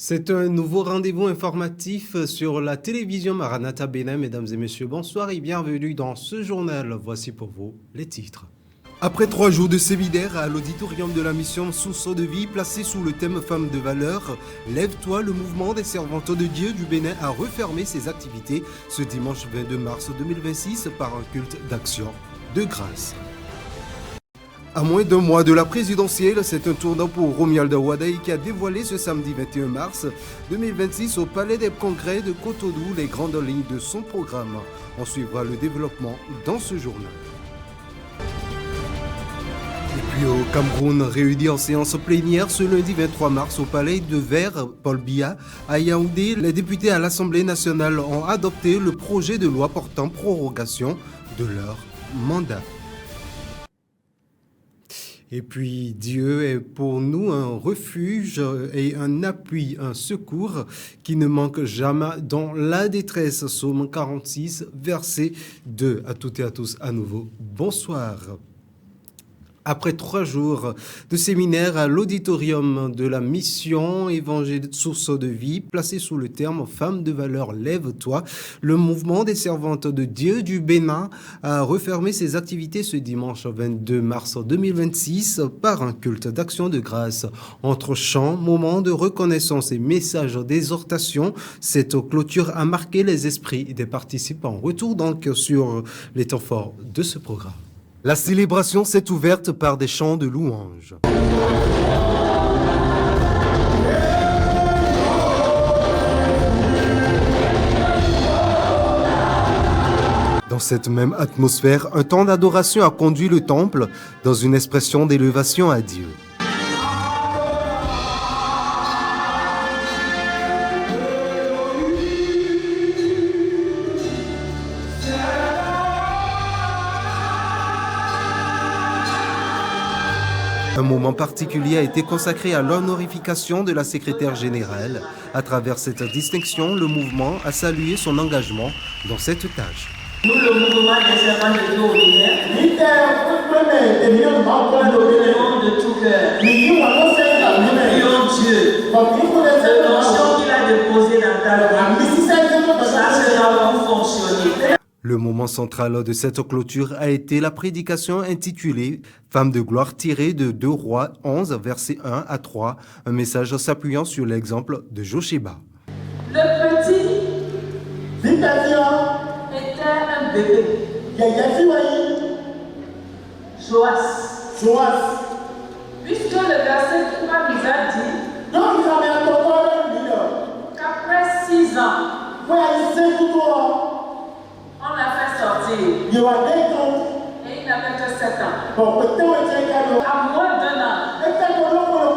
C'est un nouveau rendez-vous informatif sur la télévision Maranatha Bénin. Mesdames et messieurs, bonsoir et bienvenue dans ce journal. Voici pour vous les titres. Après 3 jours de séminaire à l'auditorium de la mission Source de vie, placé sous le thème Femmes de valeur, Lève-toi, le mouvement des servantes de Dieu du Bénin a refermé ses activités ce dimanche 22 mars 2026 par un culte d'action de grâce. À moins d'un mois de la présidentielle, c'est un tournant pour Romuald Wadaï qui a dévoilé ce samedi 21 mars 2026 au Palais des Congrès de Cotonou les grandes lignes de son programme. On suivra le développement dans ce journal. Et puis au Cameroun, réuni en séance plénière ce lundi 23 mars au Palais de Verre Paul Biya à Yaoundé, les députés à l'Assemblée nationale ont adopté le projet de loi portant prorogation de leur mandat. Et puis Dieu est pour nous un refuge et un appui, un secours qui ne manque jamais dans la détresse. Psaume 46, verset 2. À toutes et à tous à nouveau, bonsoir. Après 3 jours de séminaire à l'auditorium de la mission Évangile Source de vie, placé sous le terme Femmes de valeur, lève-toi, le mouvement des servantes de Dieu du Bénin a refermé ses activités ce dimanche 22 mars 2026 par un culte d'action de grâce. Entre chants, moments de reconnaissance et messages d'exhortation, cette clôture a marqué les esprits des participants. Retour donc sur les temps forts de ce programme. La célébration s'est ouverte par des chants de louanges. Dans cette même atmosphère, un temps d'adoration a conduit le temple dans une expression d'élévation à Dieu. Un moment particulier a été consacré à l'honorification de la secrétaire générale. À travers cette distinction, le mouvement a salué son engagement dans cette tâche. Nous, le mouvement des servants de Dieu au Bénin, nous prions de tout cœur. Nous prions Dieu. Cette notion qu'il a déposée dans ta vie, ça sera pour fonctionner. Le moment central de cette clôture a été la prédication intitulée « Femme de gloire » tirée de 2 Rois 11, versets 1 à 3, un message s'appuyant sur l'exemple de Josheba. Le petit était un bébé. Joas. Puisque le verset 3 nous a dit qu'après 6 ans, on l'a fait sortir. Et il n'avait que 7 ans. À moins d'1 an,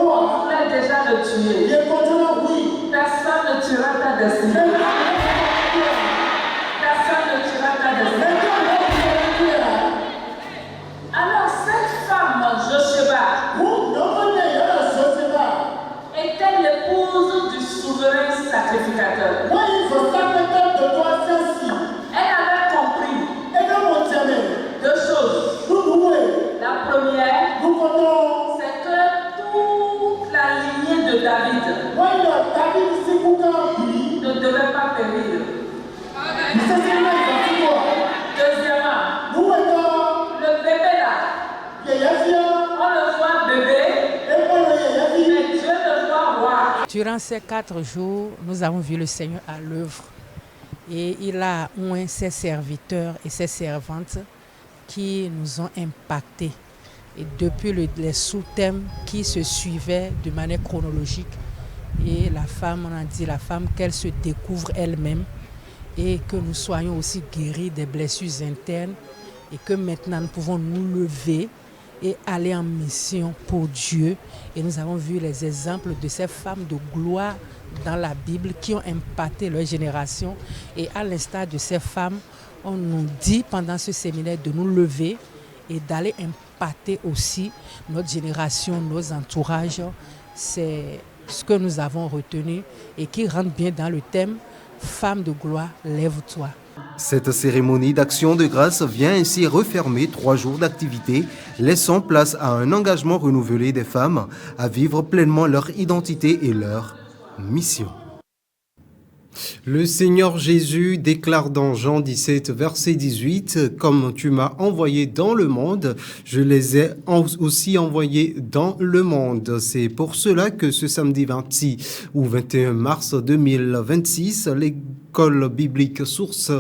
on voulait déjà le tuer. Personne ne tuera ta destinée. Personne ne tuera ta destinée. Alors cette femme, Josheba, était l'épouse du souverain sacrificateur. Elle avait compris 2 choses. La première, c'est que toute la lignée de David ne devait pas périr. Deuxièmement, le bébé là, on le voit bébé, mais Dieu le voit roi. Durant ces 4 jours, nous avons vu le Seigneur à l'œuvre. Et il a oint ses serviteurs et ses servantes qui nous ont impactés. Et depuis les sous-thèmes qui se suivaient de manière chronologique. Et la femme, on a dit la femme qu'elle se découvre elle-même et que nous soyons aussi guéris des blessures internes et que maintenant nous pouvons nous lever et aller en mission pour Dieu. Et nous avons vu les exemples de ces femmes de gloire dans la Bible qui ont impacté leur génération. Et à l'instar de ces femmes, on nous dit pendant ce séminaire de nous lever et d'aller impacter aussi notre génération, nos entourages. C'est ce que nous avons retenu et qui rentre bien dans le thème « Femme de gloire, lève-toi ». Cette cérémonie d'action de grâce vient ainsi refermer 3 jours d'activité, laissant place à un engagement renouvelé des femmes à vivre pleinement leur identité et leur mission. Le Seigneur Jésus déclare dans Jean 17, verset 18, « Comme tu m'as envoyé dans le monde, je les ai aussi envoyés dans le monde. » C'est pour cela que ce samedi 26 ou 21 mars 2026, l'école biblique Source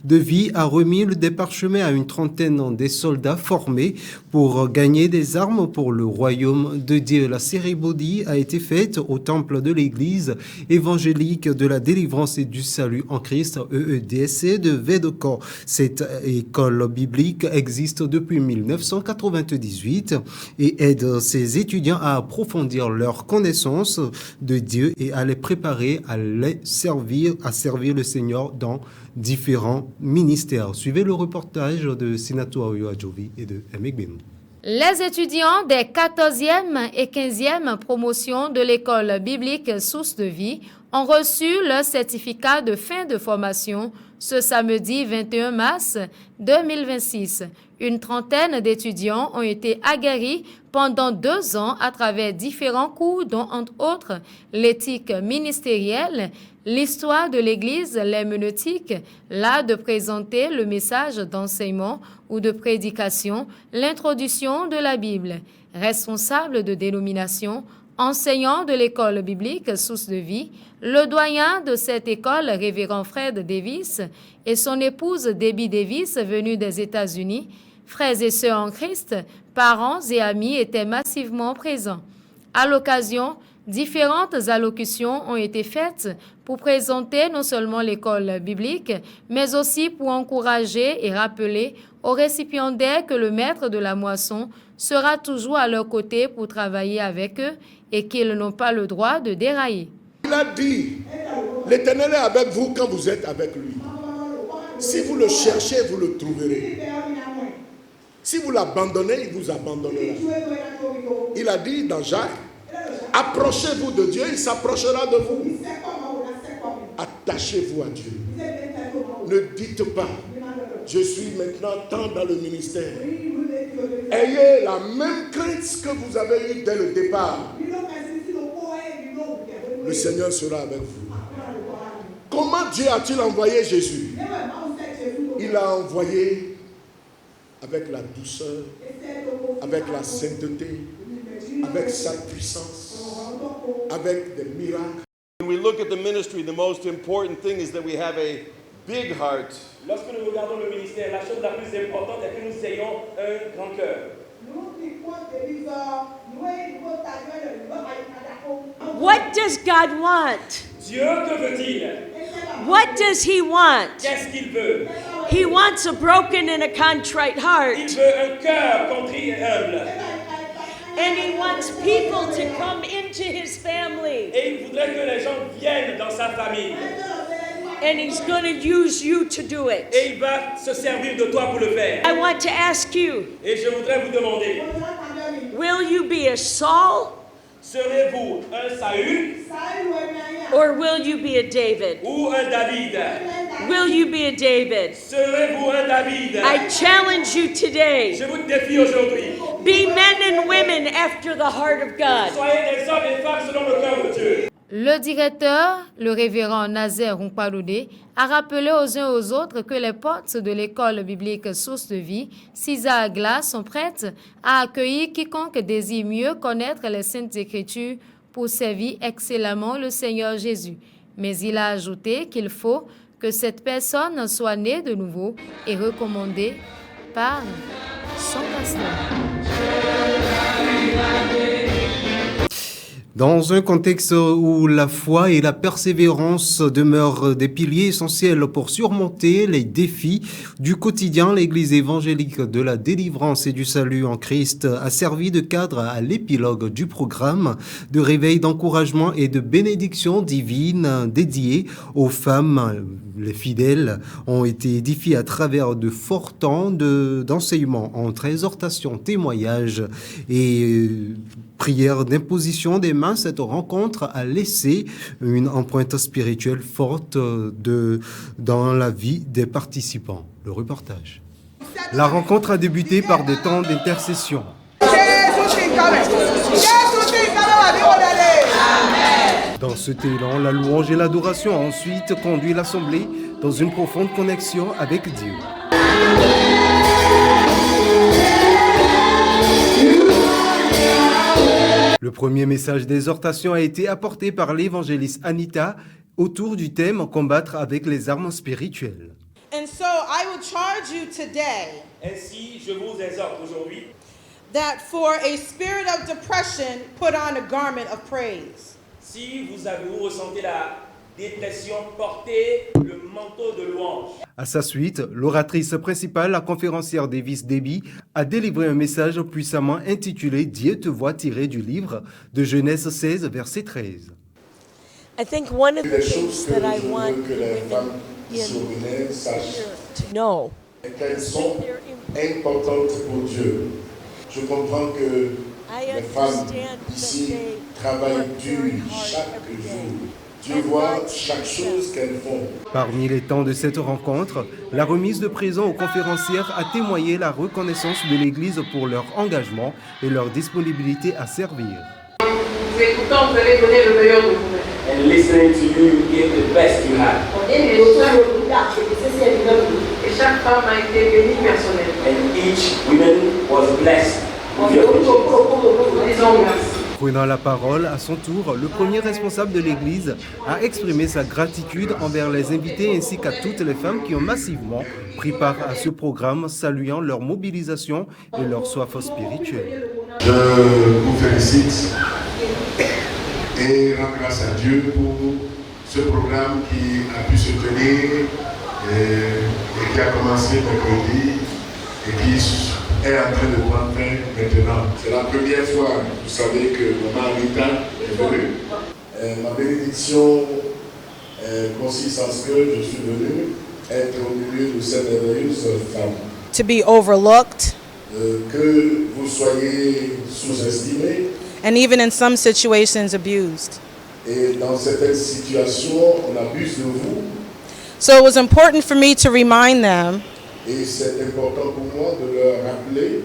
de Vie a remis des parchemins à une trentaine des soldats formés pour gagner des armes pour le royaume de Dieu. La cérémonie a été faite au temple de l'église évangélique de la délivrance et du salut en Christ, EEDC de Védocor. Cette école biblique existe depuis 1998 et aide ses étudiants à approfondir leur connaissance de Dieu et à les préparer à servir le Seigneur dans différents ministères. Suivez le reportage de Sinatou Ayoadjovi et de Emek Benou. Les étudiants des 14e et 15e promotions de l'école biblique Source de Vie ont reçu leur certificat de fin de formation ce samedi 21 mars 2026. Une trentaine d'étudiants ont été aguerris pendant 2 ans à travers différents cours dont, entre autres, l'éthique ministérielle, l'histoire de l'Église, l'herméneutique, l'art de présenter le message d'enseignement ou de prédication, l'introduction de la Bible. Responsable de dénomination, enseignant de l'école biblique Source de Vie, le doyen de cette école, révérend Fred Davis, et son épouse Debbie Davis, venue des États-Unis, frères et sœurs en Christ, parents et amis étaient massivement présents. À l'occasion, différentes allocutions ont été faites pour présenter non seulement l'école biblique, mais aussi pour encourager et rappeler aux récipiendaires que le maître de la moisson sera toujours à leur côté pour travailler avec eux et qu'ils n'ont pas le droit de dérailler. Il a dit, l'Éternel est avec vous quand vous êtes avec lui. Si vous le cherchez, vous le trouverez. Si vous l'abandonnez, il vous abandonnera. Il a dit dans Jacques, approchez-vous de Dieu, il s'approchera de vous. Attachez-vous à Dieu. Ne dites pas, je suis maintenant tant dans le ministère. Ayez la même crainte que vous avez eue dès le départ. Le Seigneur sera avec vous. Comment Dieu a-t-il envoyé Jésus? Il l'a envoyé avec la douceur, avec la sainteté, avec sa puissance, avec des miracles. When we look at the ministry, the most important thing is that we have a big heart. Lorsque nous regardons le ministère, la chose la plus importante est que nous ayons un grand cœur. What does God want? Dieu, que veut-il? What does He want? Qu'est-ce qu'il veut? He wants a broken and a contrite Il heart. veut un cœur contrit et humble. And He wants people to come into His family. Et il voudrait que les gens viennent dans sa famille. And He's going to use you to do it. Et il va se servir de toi pour le faire. I want to ask you, Et je voudrais vous demander, will you be a Saul serez-vous un Saül or will you be a David? ou un David? Will you be a David? Serez-vous un David? I challenge you today. Je vous défie aujourd'hui. Be men and women after the heart of God. Soyez des hommes et femmes selon le cœur de Dieu. Le directeur, le révérend Nazer Runkpaloude, a rappelé aux uns et aux autres que les portes de l'école biblique Source de Vie, Cisa Agla, sont prêtes à accueillir quiconque désire mieux connaître les Saintes Écritures pour servir excellemment le Seigneur Jésus. Mais il a ajouté qu'il faut que cette personne soit née de nouveau et recommandée par son pasteur. Dans un contexte où la foi et la persévérance demeurent des piliers essentiels pour surmonter les défis du quotidien, l'Église évangélique de la délivrance et du salut en Christ a servi de cadre à l'épilogue du programme de réveil, d'encouragement et de bénédiction divine dédié aux femmes. Les fidèles ont été édifiés à travers de forts temps d'enseignement entre exhortation, témoignage et prière d'imposition des mains. Cette rencontre a laissé une empreinte spirituelle forte dans la vie des participants. Le reportage. La rencontre a débuté par des temps d'intercession. Dans cet élan, la louange et l'adoration ont ensuite conduit l'Assemblée dans une profonde connexion avec Dieu. Le premier message d'exhortation a été apporté par l'évangéliste Anita autour du thème « Combattre avec les armes spirituelles ». And so I will charge you today Ainsi, je vous exhorte aujourd'hui that for a spirit of depression, put on a garment of praise. si vous ressentez la dépression, portez le manteau de louange. À sa suite, l'oratrice principale, la conférencière Davis Debbie, a délivré un message puissamment intitulé « Dieu te voit » tiré du livre de Genèse 16, verset 13. I think one of the Des things choses que that I je want veux que the les femmes women sur Guinée sachent to know et qu'elles sont importantes pour Dieu. Je comprends que les femmes ici travaillent dur chaque jour. Dieu voit chaque chose qu'elles font. Parmi les temps de cette rencontre, la remise de présents aux conférencières a témoigné la reconnaissance de l'Église pour leur engagement et leur disponibilité à servir. Vous écoutant, vous allez donner le meilleur de vous-même. And listening to you, you give the best you have. Et chaque femme a été bénie personnellement. And each woman was blessed with your riches. Disons merci. Prenant la parole, à son tour, le premier responsable de l'Église a exprimé sa gratitude envers les invités ainsi qu'à toutes les femmes qui ont massivement pris part à ce programme, saluant leur mobilisation et leur soif spirituelle. Je vous félicite et rends grâce à Dieu pour ce programme qui a pu se tenir et qui a commencé mercredi et qui est en train de prendre fin maintenant. C'est la première fois, vous savez, que Maman Rita est venue. Ma bénédiction consiste en ce que je suis venu être au milieu de cette merveilleuse femme. To be overlooked, Que vous soyez sous-estimés. and even in some situations abused. Et dans certaines situations, on abuse de vous. So it was important for me to remind them Et c'est important pour moi de leur rappeler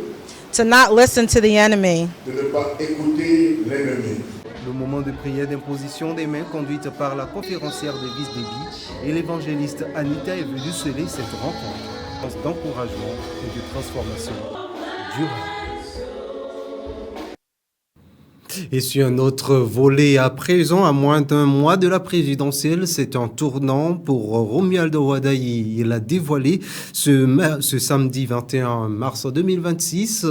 to not listen to the enemy. de ne pas écouter l'ennemi. Le moment de prière d'imposition des mains conduite par la conférencière Davis Debbie et l'évangéliste Anita est venu sceller cette rencontre d'encouragement et de transformation durable. Et sur un autre volet à présent, à moins d'un mois de la présidentielle, c'est un tournant pour Romualdo Wadayi. Il a dévoilé ce samedi 21 mars 2026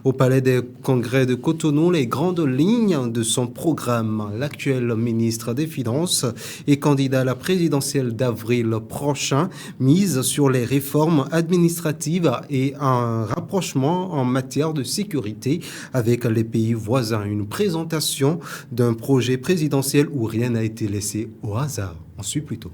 au Palais des Congrès de Cotonou les grandes lignes de son programme. L'actuel ministre des Finances et candidat à la présidentielle d'avril prochain mise sur les réformes administratives et un rapprochement en matière de sécurité avec les pays voisins. Une présentation d'un projet présidentiel où rien n'a été laissé au hasard. On suit plutôt.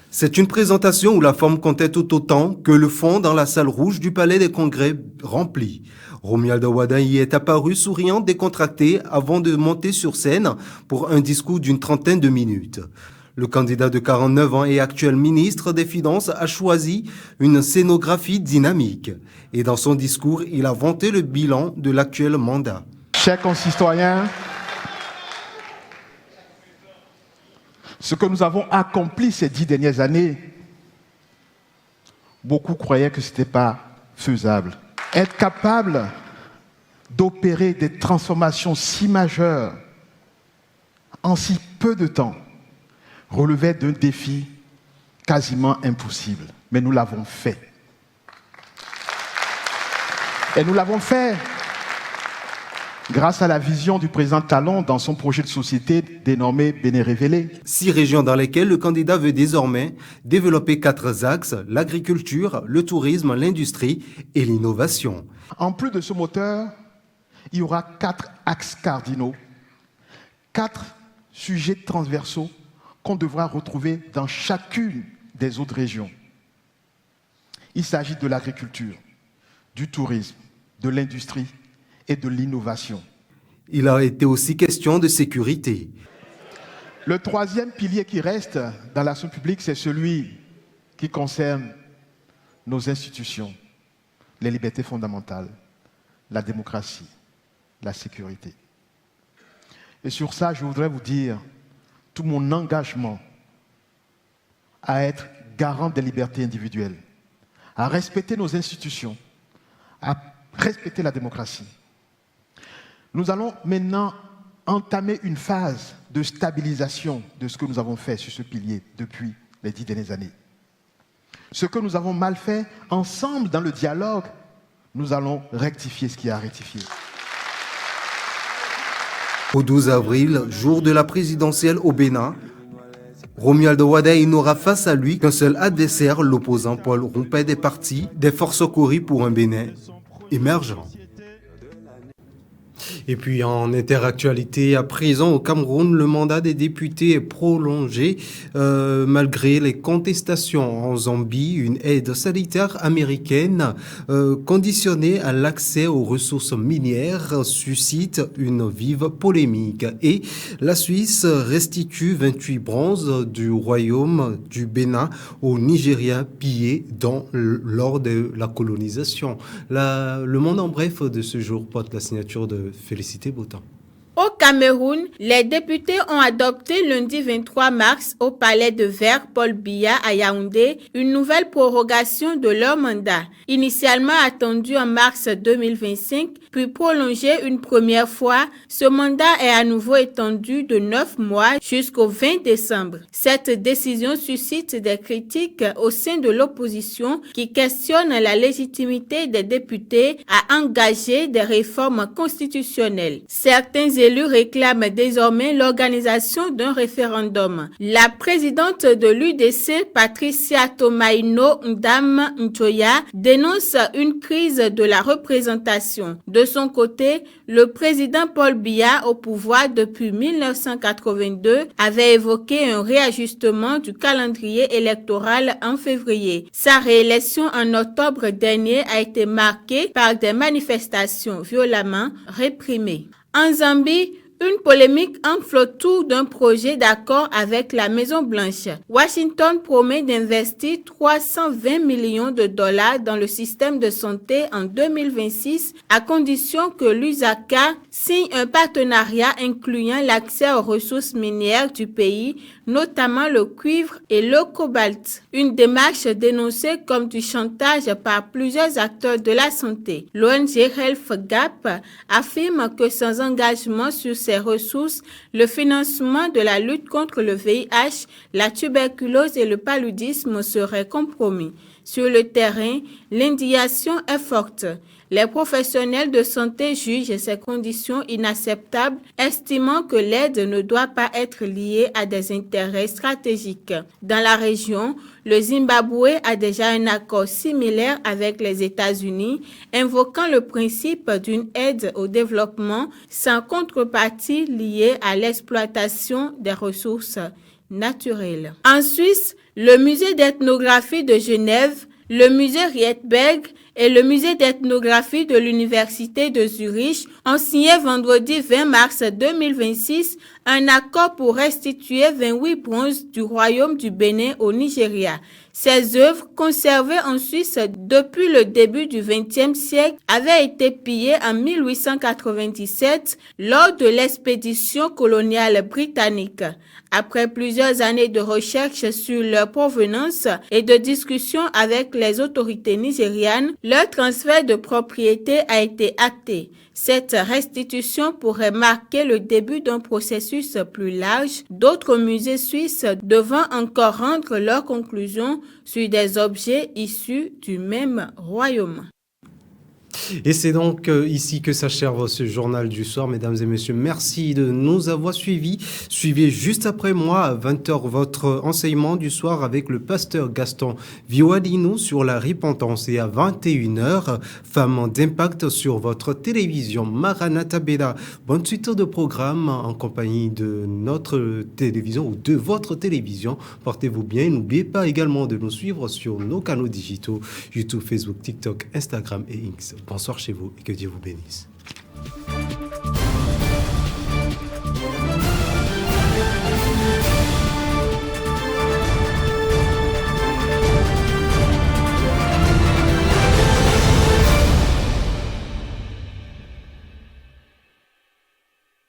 C'est une présentation où la forme comptait tout autant que le fond dans la salle rouge du Palais des Congrès rempli. Romualdo Wadayi est apparu souriant, décontracté, avant de monter sur scène pour un discours d'une trentaine de minutes. Le candidat de 49 ans et actuel ministre des Finances a choisi une scénographie dynamique. Et dans son discours, il a vanté le bilan de l'actuel mandat. Chers concitoyens, ce que nous avons accompli ces 10 dernières années, beaucoup croyaient que ce n'était pas faisable. Être capable d'opérer des transformations si majeures en si peu de temps relevait d'un défi quasiment impossible. Mais nous l'avons fait. Et nous l'avons fait grâce à la vision du président Talon dans son projet de société dénommé Bénin Révélé. 6 régions dans lesquelles le candidat veut désormais développer 4 axes, l'agriculture, le tourisme, l'industrie et l'innovation. En plus de ce moteur, il y aura 4 axes cardinaux, 4 sujets transversaux qu'on devra retrouver dans chacune des autres régions. Il s'agit de l'agriculture, du tourisme, de l'industrie et de l'innovation. Il a été aussi question de sécurité. Le troisième pilier qui reste dans l'action publique, c'est celui qui concerne nos institutions, les libertés fondamentales, la démocratie, la sécurité. Et sur ça, je voudrais vous dire tout mon engagement à être garant des libertés individuelles, à respecter nos institutions, à respecter la démocratie. Nous allons maintenant entamer une phase de stabilisation de ce que nous avons fait sur ce pilier depuis les 10 dernières années. Ce que nous avons mal fait, ensemble dans le dialogue, nous allons rectifier ce qui a rectifié. Au 12 avril, jour de la présidentielle au Bénin, Romualdo Wade n'aura face à lui qu'un seul adversaire, l'opposant Paul Rompé des partis des Forces Cori pour un Bénin émergent. Et puis en interactualité, à présent au Cameroun, le mandat des députés est prolongé malgré les contestations. En Zambie, une aide sanitaire américaine conditionnée à l'accès aux ressources minières suscite une vive polémique. Et la Suisse restitue 28 bronzes du royaume du Bénin au Nigeria pillés lors de la colonisation. Le monde en bref de ce jour porte la signature de Félicité Boutin. Au Cameroun, les députés ont adopté lundi 23 mars au Palais de Verre Paul Biya à Yaoundé une nouvelle prorogation de leur mandat. Initialement attendu en mars 2025, puis prolongé une première fois, ce mandat est à nouveau étendu de 9 mois jusqu'au 20 décembre. Cette décision suscite des critiques au sein de l'opposition qui questionnent la légitimité des députés à engager des réformes constitutionnelles. Certains élus réclament désormais l'organisation d'un référendum. La présidente de l'UDC, Patricia Tomaino Ndam Nchoya, dénonce une crise de la représentation. De son côté, le président Paul Biya, au pouvoir depuis 1982, avait évoqué un réajustement du calendrier électoral en février. Sa réélection en octobre dernier a été marquée par des manifestations violemment réprimées. En Zambie, une polémique enfle autour d'un projet d'accord avec la Maison-Blanche. Washington promet d'investir 320 millions de dollars dans le système de santé en 2026 à condition que l'USACA signe un partenariat incluant l'accès aux ressources minières du pays, notamment le cuivre et le cobalt. Une démarche dénoncée comme du chantage par plusieurs acteurs de la santé. L'ONG Health Gap affirme que sans engagement sur ces ressources, le financement de la lutte contre le VIH, la tuberculose et le paludisme serait compromis. Sur le terrain, l'indignation est forte. Les professionnels de santé jugent ces conditions inacceptables, estimant que l'aide ne doit pas être liée à des intérêts stratégiques. Dans la région, le Zimbabwe a déjà un accord similaire avec les États-Unis, invoquant le principe d'une aide au développement sans contrepartie liée à l'exploitation des ressources naturelles. En Suisse, le musée d'ethnographie de Genève, le musée Rietberg et le musée d'ethnographie de l'Université de Zurich ont signé vendredi 20 mars 2026 un accord pour restituer 28 bronzes du royaume du Bénin au Nigeria. Ces œuvres, conservées en Suisse depuis le début du XXe siècle, avaient été pillées en 1897 lors de l'expédition coloniale britannique. Après plusieurs années de recherche sur leur provenance et de discussions avec les autorités nigérianes, leur transfert de propriété a été acté. Cette restitution pourrait marquer le début d'un processus plus large, d'autres musées suisses devant encore rendre leurs conclusions sur des objets issus du même royaume. Et c'est donc ici que s'achève ce journal du soir, mesdames et messieurs. Merci de nous avoir suivis. Suivez juste après moi à 20h votre enseignement du soir avec le pasteur Gaston Viwadino sur la repentance et à 21h, Femmes d'impact sur votre télévision Maranatha Bella. Bonne suite de programme en compagnie de notre télévision ou de votre télévision. Portez-vous bien. N'oubliez pas également de nous suivre sur nos canaux digitaux YouTube, Facebook, TikTok, Instagram et X. Bonsoir chez vous et que Dieu vous bénisse.